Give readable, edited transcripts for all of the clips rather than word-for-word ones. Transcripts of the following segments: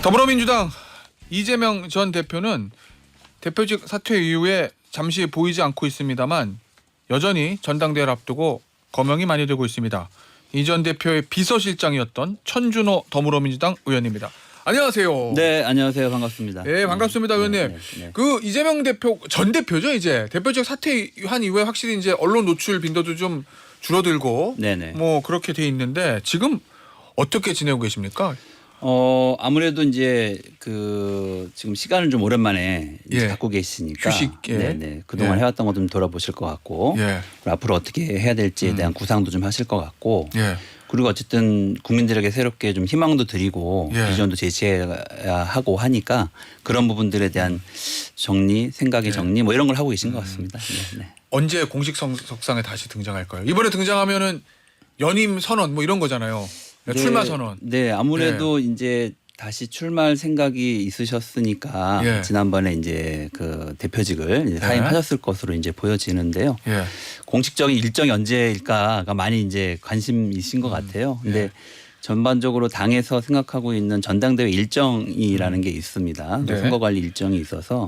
더불어민주당 이재명 전 대표는 대표직 사퇴 이후에 잠시 보이지 않고 있습니다만 여전히 전당대회를 앞두고 거명이 많이 되고 있습니다. 이 전 대표의 비서실장이었던 천준호 더불어민주당 의원입니다. 안녕하세요. 네, 안녕하세요. 반갑습니다. 네, 반갑습니다, 의원님. 그 이재명 대표 전 대표죠, 이제 대표직 사퇴한 이후에 확실히 이제 언론 노출 빈도도 좀 줄어들고, 네네. 뭐 그렇게 돼 있는데 지금 어떻게 지내고 계십니까? 아무래도 이제 지금 시간을 좀 오랜만에 이제 예. 갖고 계시니까 휴식, 예. 네네. 그동안 예. 해왔던 거 좀 돌아보실 것 같고 예. 그리고 앞으로 어떻게 해야 될지에 대한 구상도 좀 하실 것 같고 예. 그리고 어쨌든 국민들에게 새롭게 좀 희망도 드리고 예. 비전도 제시해야 하고 하니까 그런 부분들에 대한 정리, 생각의 예. 정리 뭐 이런 걸 하고 계신 것 같습니다. 네. 언제 공식 석상에 다시 등장할까요? 이번에 등장하면은 연임 선언 뭐 이런 거잖아요. 출마 선언. 네, 아무래도 이제 다시 출마할 생각이 있으셨으니까 예. 지난번에 이제 그 대표직을 이제 사임하셨을 것으로 이제 보여지는데요. 예. 공식적인 일정이 언제일까가 많이 이제 관심이신 것 같아요. 근데 예. 전반적으로 당에서 생각하고 있는 전당대회 일정이라는 게 있습니다. 네. 선거관리 일정이 있어서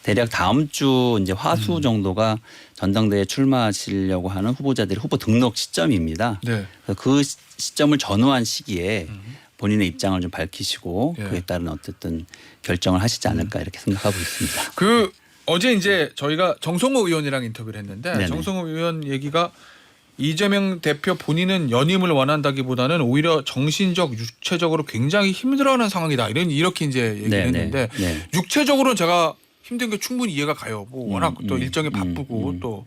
대략 다음 주 이제 화수 정도가 전당대회 출마하시려고 하는 후보자들의 후보 등록 시점입니다. 네. 그래서 그 시점을 전후한 시기에 본인의 입장을 좀 밝히시고 예. 그에 따른 어쨌든 결정을 하시지 않을까 이렇게 생각하고 있습니다. 그 어제 이제 저희가 정성호 의원이랑 인터뷰를 했는데 네네. 정성호 의원 얘기가 이재명 대표 본인은 연임을 원한다기보다는 오히려 정신적, 육체적으로 굉장히 힘들어하는 상황이다. 이렇게 이제 얘기를 네네. 했는데 네. 육체적으로는 제가 힘든 게 충분히 이해가 가요. 뭐 워낙 또 일정이 바쁘고 또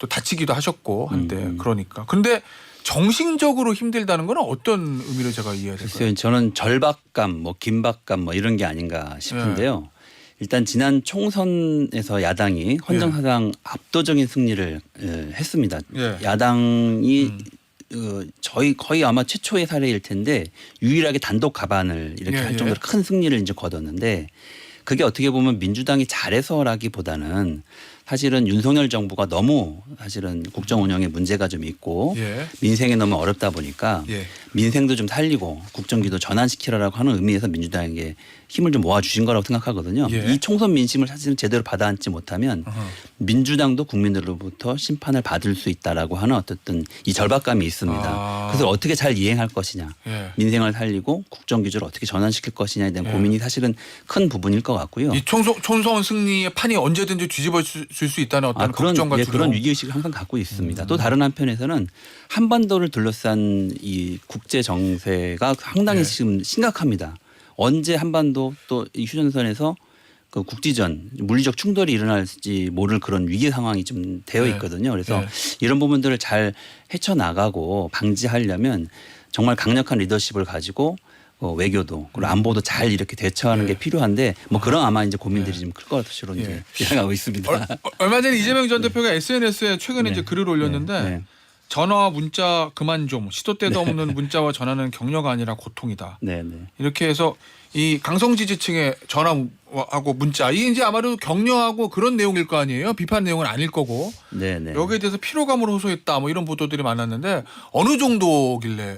다치기도 하셨고 한데 그러니까. 근데 정신적으로 힘들다는 건 어떤 의미로 제가 이해해야 될까요? 글쎄요, 저는 절박감, 뭐 긴박감 뭐 이런 게 아닌가 싶은데요. 일단 지난 총선에서 야당이 헌정사상 압도적인 승리를 했습니다. 예. 야당이 저희 거의 아마 최초의 사례일 텐데 유일하게 단독 가반을 이렇게 예, 할 예. 정도로 큰 승리를 이제 거뒀는데 그게 어떻게 보면 민주당이 잘해서라기보다는 사실은 윤석열 정부가 너무 사실은 국정 운영에 문제가 좀 있고 예. 민생이 너무 어렵다 보니까 예. 민생도 좀 살리고 국정기도 전환시키라고 하는 의미에서 민주당에게 힘을 좀 모아주신 거라고 생각하거든요. 예. 이 총선 민심을 사실은 제대로 받아안지 못하면 민주당도 국민들로부터 심판을 받을 수 있다라고 하는 어쨌든 이 절박감이 있습니다. 아. 그래서 어떻게 잘 이행할 것이냐. 예. 민생을 살리고 국정기조를 어떻게 전환시킬 것이냐에 대한 예. 고민이 사실은 큰 부분일 것 같고요. 이 총선 승리의 판이 언제든지 뒤집어 줄 수 있다는 어떤 걱정과 두려움. 그런 위기의식을 항상 갖고 있습니다. 또 다른 한편에서는 한반도를 둘러싼 이 국제 정세가 상당히 예. 지금 심각합니다. 언제 한반도 또 이 휴전선에서 그 국지전 물리적 충돌이 일어날지 모를 그런 위기 상황이 좀 되어 있거든요. 그래서 예. 이런 부분들을 잘 헤쳐나가고 방지하려면 정말 강력한 리더십을 가지고 외교도 그리고 안보도 잘 이렇게 대처하는 예. 게 필요한데 뭐 그런 아마 이제 고민들이 좀 클 것으로 이제 생각하고 있습니다. 얼마 전에 이재명 전 대표가 SNS에 최근에 네. 이제 글을 올렸는데 네. 전화 문자 그만 좀 시도 때도 없는 문자와 전화는 격려가 아니라 고통이다. 네, 네. 이렇게 해서 이 강성 지지층에 전화하고 문자 이게 이제 아마도 격려하고 그런 내용일 거 아니에요. 비판 내용은 아닐 거고 네, 네. 여기에 대해서 피로감을 호소했다. 뭐 이런 보도들이 많았는데 어느 정도길래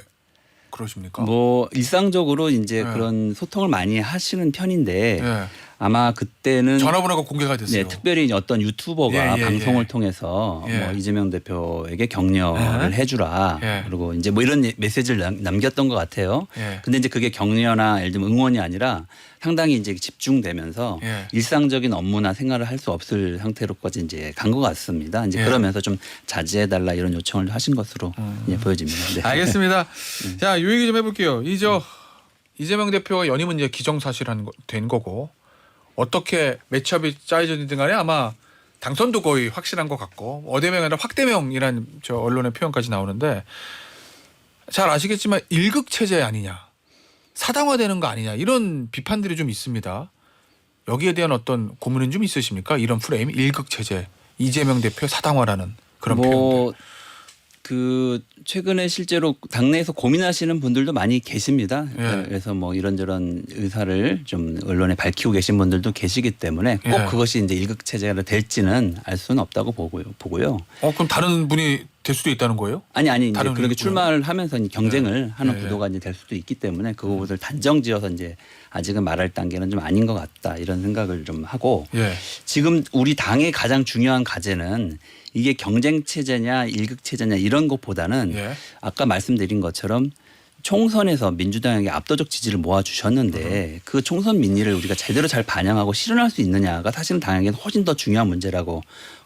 그러십니까? 뭐 일상적으로 이제 네. 그런 소통을 많이 하시는 편인데 예. 아마 그때는 전화번호가 공개가 됐어요. 네, 특별히 어떤 유튜버가 예, 예, 방송을 예. 통해서 예. 뭐 이재명 대표에게 격려를 해주라 예. 그리고 이제 뭐 이런 메시지를 남겼던 것 같아요. 예. 근데 이제 그게 격려나 예를 들면 응원이 아니라 상당히 이제 집중되면서 예. 일상적인 업무나 생활을 할 수 없을 상태로까지 이제 간 것 같습니다. 이제 예. 그러면서 좀 자제해달라 이런 요청을 하신 것으로 이제 보여집니다. 네. 알겠습니다. 자, 요 얘기 좀 해볼게요. 이재명 대표가 연임은 이제 기정사실한 된 거고 어떻게 매치업이 짜여지든 간에 아마 당선도 거의 확실한 것 같고 어대명이 아니라 확대명이라는 저 언론의 표현까지 나오는데 잘 아시겠지만 일극 체제 아니냐, 사당화되는 거 아니냐 이런 비판들이 좀 있습니다. 여기에 대한 어떤 고민은 좀 있으십니까? 이런 프레임 일극 체제, 이재명 대표 사당화라는 그런 표현들. 그 최근에 실제로 당내에서 고민하시는 분들도 많이 계십니다. 예. 그래서 뭐 이런저런 의사를 좀 언론에 밝히고 계신 분들도 계시기 때문에 꼭 예. 그것이 이제 일극 체제가 될지는 알 수는 없다고 보고요. 그럼 다른 분이 될 수도 있다는 거예요? 아니 이제 다른 그렇게 의견? 출마를 하면서 이제 경쟁을 하는 네. 구도가 이제 될 수도 있기 때문에 그것을 단정지어서 이제 아직은 말할 단계는 좀 아닌 것 같다 이런 생각을 좀 하고 예. 지금 우리 당의 가장 중요한 과제는 이게 경쟁 체제냐 일극 체제냐 이런 것보다는 예. 아까 말씀드린 것처럼 총선에서 민주당에게 압도적 지지를 모아주셨는데 그 총선 민의를 우리가 제대로 잘 반영하고 실현할 수 있느냐가 사실은 당에게는 훨씬 더 중요한 문제라고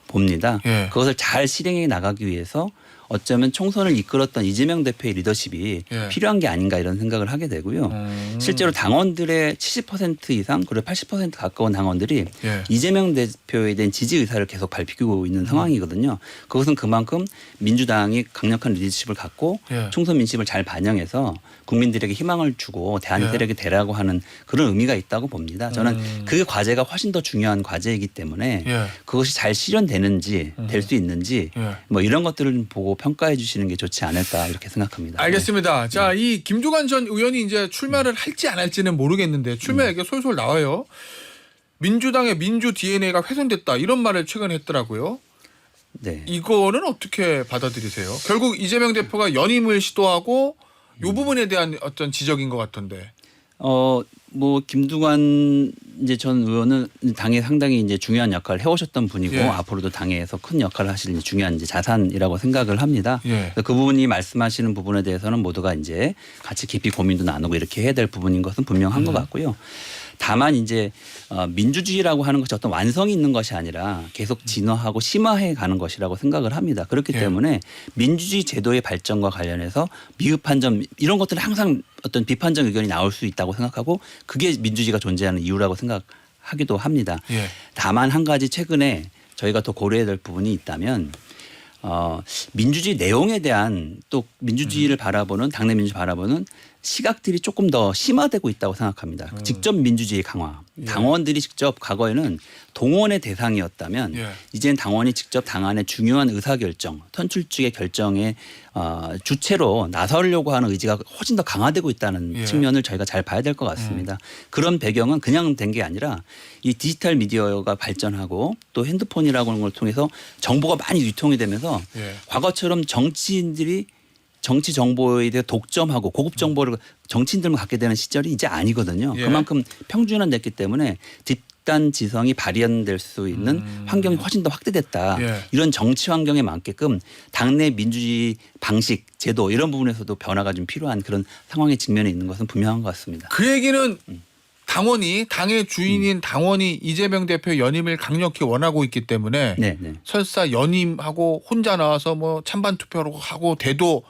봅니다. 예. 그것을 잘 실행해 나가기 위해서 어쩌면 총선을 이끌었던 이재명 대표의 리더십이 예. 필요한 게 아닌가 이런 생각을 하게 되고요. 실제로 당원들의 70% 이상 그리고 80% 가까운 당원들이 예. 이재명 대표에 대한 지지 의사를 계속 밝히고 있는 상황이거든요. 그것은 그만큼 민주당이 강력한 리더십을 갖고 예. 총선 민심을 잘 반영해서 국민들에게 희망을 주고 대안 세력이 되라고 하는 그런 의미가 있다고 봅니다. 저는 그 과제가 훨씬 더 중요한 과제이기 때문에 예. 그것이 잘 실현되는지 될 수 있는지 예. 뭐 이런 것들을 보고 평가해 주시는 게 좋지 않을까 이렇게 생각합니다. 알겠습니다. 자, 이 김두관 전 의원이 이제 출마를 할지 안 할지는 모르겠는데 출마 얘기가 솔솔 나와요. 민주당의 민주 DNA가 훼손됐다 이런 말을 최근에 했더라고요. 네. 이거는 어떻게 받아들이세요? 결국 이재명 대표가 연임을 시도하고 이 부분에 대한 어떤 지적인 것 같던데. 뭐 김두관 이제 전 의원은 당에 상당히 이제 중요한 역할을 해오셨던 분이고 예. 앞으로도 당에서 큰 역할을 하실 중요한 이제 자산이라고 생각을 합니다. 예. 그 부분이 말씀하시는 부분에 대해서는 모두가 이제 같이 깊이 고민도 나누고 이렇게 해야 될 부분인 것은 분명한 것 같고요. 다만 이제 민주주의라고 하는 것이 어떤 완성이 있는 것이 아니라 계속 진화하고 심화해 가는 것이라고 생각을 합니다. 그렇기 예. 때문에 민주주의 제도의 발전과 관련해서 미흡한 점 이런 것들은 항상 어떤 비판적 의견이 나올 수 있다고 생각하고 그게 민주주의가 존재하는 이유라고 생각하기도 합니다. 예. 다만 한 가지 최근에 저희가 더 고려해야 될 부분이 있다면 민주주의 내용에 대한 또 민주주의를 바라보는 당내 민주주의 바라보는 시각들이 조금 더 심화되고 있다고 생각합니다. 직접 민주주의 강화. 예. 당원들이 직접 과거에는 동원의 대상이었다면 예. 이제는 당원이 직접 당 안의 중요한 의사결정, 선출직의 결정에 주체로 나서려고 하는 의지가 훨씬 더 강화되고 있다는 예. 측면을 저희가 잘 봐야 될 것 같습니다. 그런 배경은 그냥 된 게 아니라 이 디지털 미디어가 발전하고 또 핸드폰이라고 하는 걸 통해서 정보가 많이 유통이 되면서 예. 과거처럼 정치인들이 정치 정보에 대해 독점하고 고급 정보를 정치인들만 갖게 되는 시절이 이제 아니거든요. 예. 그만큼 평준화됐기 때문에 집단 지성이 발현될 수 있는 환경이 훨씬 더 확대됐다. 예. 이런 정치 환경에 맞게끔 당내 민주주의 방식, 제도 이런 부분에서도 변화가 좀 필요한 그런 상황에 직면해 있는 것은 분명한 것 같습니다. 그 얘기는 당원이 당의 주인인 당원이 이재명 대표 연임을 강력히 원하고 있기 때문에 네, 네. 설사 연임하고 혼자 나와서 뭐 찬반 투표로 하고 돼도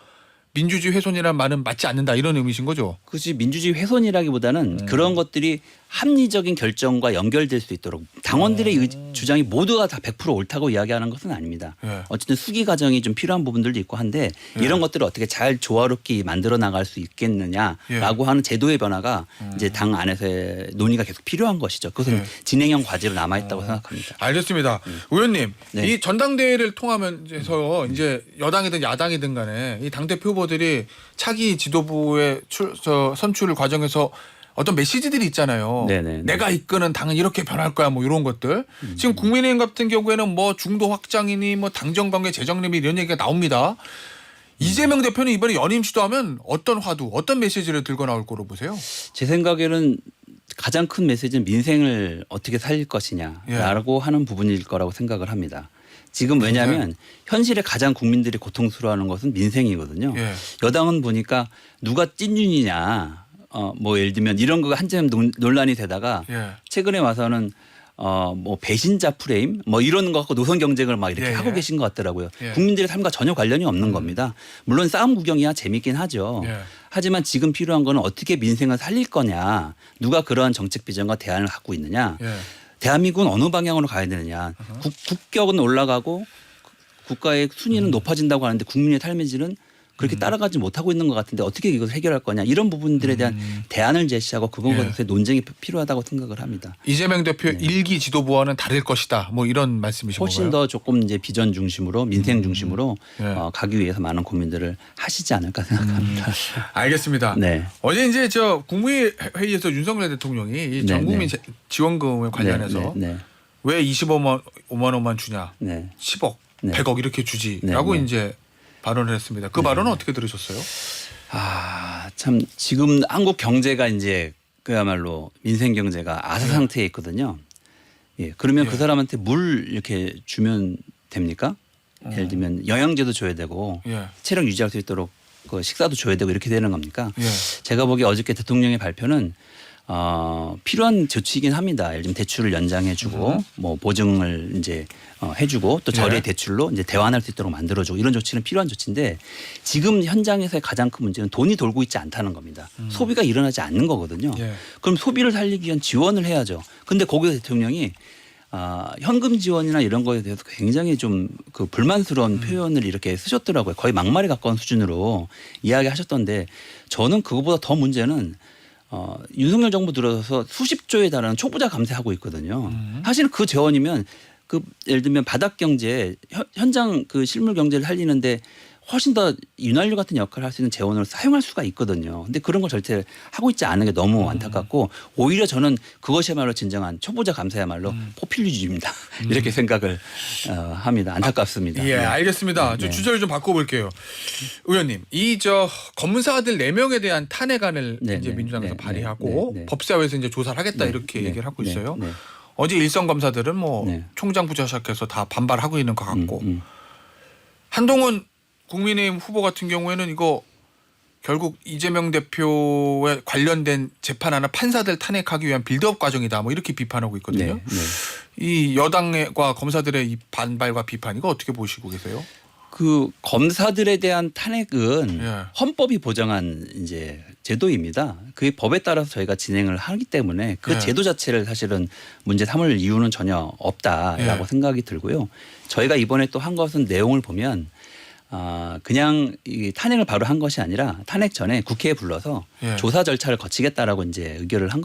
민주주의 훼손이라는 말은 맞지 않는다 이런 의미신 거죠. 그것이 민주주의 훼손이라기보다는 그런 것들이 합리적인 결정과 연결될 수 있도록 당원들의 주장이 모두가 다 100% 옳다고 이야기하는 것은 아닙니다. 예. 어쨌든 수기 과정이 좀 필요한 부분들도 있고 한데 이런 것들을 어떻게 잘 조화롭게 만들어 나갈 수 있겠느냐라고 하는 제도의 변화가 이제 당 안에서의 논의가 계속 필요한 것이죠. 그것은 예. 진행형 과제로 남아 있다고 생각합니다. 알겠습니다. 의원님, 네. 이 전당대회를 통하면서 이제 여당이든 야당이든 간에 이 당대표 후보들이 차기 지도부의 선출 과정에서 어떤 메시지들이 있잖아요. 네네. 내가 이끄는 당은 이렇게 변할 거야 뭐 이런 것들. 지금 국민의힘 같은 경우에는 뭐 중도 확장이니 뭐 당정관계 재정립 이런 얘기가 나옵니다. 이재명 대표는 이번에 연임 시도하면 어떤 화두 어떤 메시지를 들고 나올 거로 보세요? 제 생각에는 가장 큰 메시지는 민생을 어떻게 살릴 것이냐라고 하는 부분일 거라고 생각을 합니다. 지금 왜냐하면 현실에 가장 국민들이 고통스러워하는 것은 민생이거든요. 예. 여당은 보니까 누가 찐윤이냐 뭐 예를 들면 이런 거 한참 논란이 되다가 예. 최근에 와서는 뭐 배신자 프레임 뭐 이런 거 갖고 노선 경쟁을 막 이렇게 예. 하고 계신 것 같더라고요. 예. 국민들의 삶과 전혀 관련이 없는 겁니다. 물론 싸움 구경이야 재밌긴 하죠. 예. 하지만 지금 필요한 거는 어떻게 민생을 살릴 거냐, 누가 그러한 정책 비전과 대안을 갖고 있느냐. 예. 대한민국은 어느 방향으로 가야 되느냐. 국격은 올라가고 국가의 순위는 높아진다고 하는데 국민의 삶의 질은 그렇게 따라가지 못하고 있는 것 같은데 어떻게 이것을 해결할 거냐. 이런 부분들에 대한 대안을 제시하고 그것에 논쟁이 필요하다고 생각을 합니다. 이재명 대표의 일기 지도부와는 다를 것이다. 뭐 이런 말씀이신 훨씬 건가요? 더 조금 이제 비전 중심으로 민생 중심으로 예. 가기 위해서 많은 고민들을 하시지 않을까 생각합니다. 알겠습니다. 네. 어제 이제 저 국무회의에서 윤석열 대통령이 이 전국민 네. 지원금에 관련해서 네. 왜 25만 원만 주냐, 네. 10억, 네. 100억 이렇게 주지라고 네. 이제 발언을 했습니다. 그 발언은 어떻게 들으셨어요? 참 지금 한국 경제가 이제 그야말로 민생 경제가 아사 상태에 있거든요. 예, 그러면 그 사람한테 물 이렇게 주면 됩니까? 예를 들면 영양제도 줘야 되고 체력 유지할 수 있도록 그 식사도 줘야 되고 이렇게 되는 겁니까? 제가 보기에 어저께 대통령의 발표는 필요한 조치이긴 합니다. 예를 들면 대출을 연장해주고 뭐 보증을 이제 해주고 또 저리 대출로 이제 대환할 수 있도록 만들어주고 이런 조치는 필요한 조치인데 지금 현장에서의 가장 큰 문제는 돈이 돌고 있지 않다는 겁니다. 소비가 일어나지 않는 거거든요. 그럼 소비를 살리기 위한 지원을 해야죠. 근데 거기서 대통령이 현금 지원이나 이런 거에 대해서 굉장히 좀 그 불만스러운 표현을 이렇게 쓰셨더라고요. 거의 막말에 가까운 수준으로 이야기하셨던데 저는 그거보다 더 문제는 윤석열 정부 들어서 수십 조에 달하는 초부자 감세하고 있거든요. 사실 그 재원이면 그 예를 들면 바닥 경제 현장 그 실물 경제를 살리는데 훨씬 더 윤활유 같은 역할을 할 수 있는 재원으로 사용할 수가 있거든요. 근데 그런 걸 절대 하고 있지 않은 게 너무 안타깝고 오히려 저는 그것이야말로 진정한 초보자 감사야말로 포퓰리즘입니다. 이렇게 생각을 합니다. 안타깝습니다. 예, 알겠습니다. 저 주제를 좀 바꿔볼게요. 의원님, 이 검사들 4명에 대한 탄핵안을 이제 민주당에서 발의하고 법사위에서 이제 조사를 하겠다 이렇게 얘기를 하고 있어요. 어제 일선 검사들은 뭐 총장부터 시작해서 다 반발하고 있는 것 같고 한동훈 국민의힘 후보 같은 경우에는 이거 결국 이재명 대표에 관련된 재판하나 판사들 탄핵하기 위한 빌드업 과정이다 뭐 이렇게 비판하고 있거든요. 이 여당과 검사들의 이 반발과 비판 이거 어떻게 보시고 계세요? 그 검사들에 대한 탄핵은 헌법이 보장한 이제 제도입니다. 그 법에 따라서 저희가 진행을 하기 때문에 그 제도 자체를 사실은 문제 삼을 이유는 전혀 없다라고 생각이 들고요. 저희가 이번에 또 한 것은 내용을 보면 그냥 이 탄핵을 바로 한 것이 아니라 탄핵 전에 국회에 불러서 조사 절차를 거치겠다라고 이제 의결을 한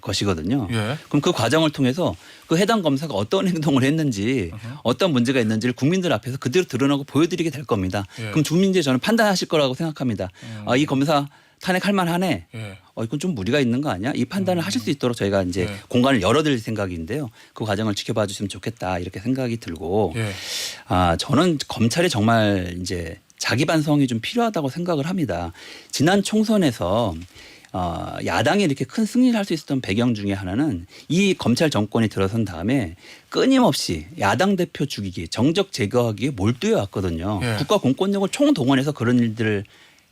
것이거든요. 그럼 그 과정을 통해서 그 해당 검사가 어떤 행동을 했는지 어떤 문제가 있는지를 국민들 앞에서 그대로 드러나고 보여드리게 될 겁니다. 그럼 국민들이 저는 판단하실 거라고 생각합니다. 이 검사 탄핵할 만하네. 이건 좀 무리가 있는 거 아니야? 이 판단을 하실 수 있도록 저희가 이제 공간을 열어드릴 생각인데요. 그 과정을 지켜봐 주시면 좋겠다 이렇게 생각이 들고 저는 검찰이 정말 이제 자기 반성이 좀 필요하다고 생각을 합니다. 지난 총선에서 야당이 이렇게 큰 승리를 할 수 있었던 배경 중에 하나는 이 검찰 정권이 들어선 다음에 끊임없이 야당 대표 죽이기, 정적 제거하기에 몰두해 왔거든요. 국가 공권력을 총동원해서 그런 일들을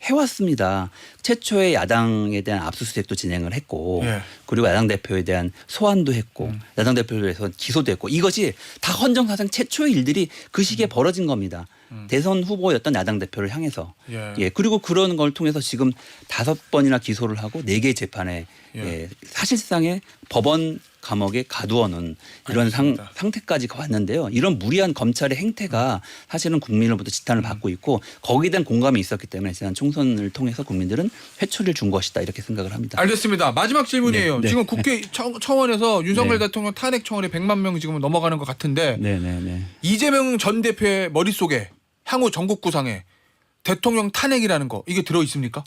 해왔습니다. 최초의 야당에 대한 압수수색도 진행을 했고 그리고 야당 대표에 대한 소환도 했고 야당 대표에 대해서 기소도 했고 이것이 다 헌정사상 최초의 일들이 그 시기에 벌어진 겁니다. 대선 후보였던 야당 대표를 향해서 그리고 그런 걸 통해서 지금 5번이나 기소를 하고 4개의 재판에 사실상의 법원 감옥에 가두어놓은 이런 상태까지 왔는데요. 이런 무리한 검찰의 행태가 사실은 국민으로부터 지탄을 받고 있고 거기에 대한 공감이 있었기 때문에 지난 총선을 통해서 국민들은 회초리를 준 것이다 이렇게 생각을 합니다. 알겠습니다. 마지막 질문이에요. 지금 국회 청원에서 윤석열 대통령 탄핵 청원에 100만 명 지금 넘어가는 것 같은데 이재명 전 대표의 머릿속에 향후 전국 구상에 대통령 탄핵이라는 거 이게 들어 있습니까?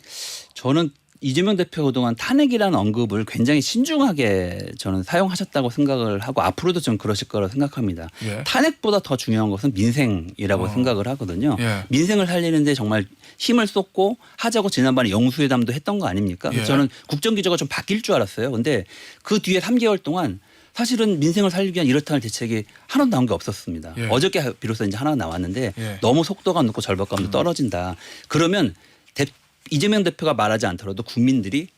저는 이재명 대표 그동안 탄핵이라는 언급을 굉장히 신중하게 저는 사용하셨다고 생각을 하고 앞으로도 좀 그러실 거라고 생각합니다. 탄핵보다 더 중요한 것은 민생이라고 생각을 하거든요. 민생을 살리는데 정말 힘을 쏟고 하자고 지난번에 영수회담도 했던 거 아닙니까? 그래서 저는 국정기조가 좀 바뀔 줄 알았어요. 그런데 그 뒤에 3개월 동안 사실은 민생을 살리기 위한 이렇다 할 대책이 하나도 나온 게 없었습니다. 어저께 비로소 이제 하나 나왔는데 너무 속도가 높고 절박감도 떨어진다. 그러면 이재명 대표가 말하지 않더라도 국민들이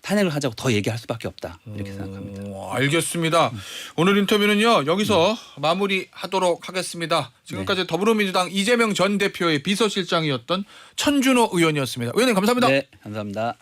탄핵을 하자고 더 얘기할 수밖에 없다. 이렇게 생각합니다. 알겠습니다. 오늘 인터뷰는요. 여기서 마무리하도록 하겠습니다. 지금까지 더불어민주당 이재명 전 대표의 비서실장이었던 천준호 의원이었습니다. 의원님 감사합니다. 네, 감사합니다.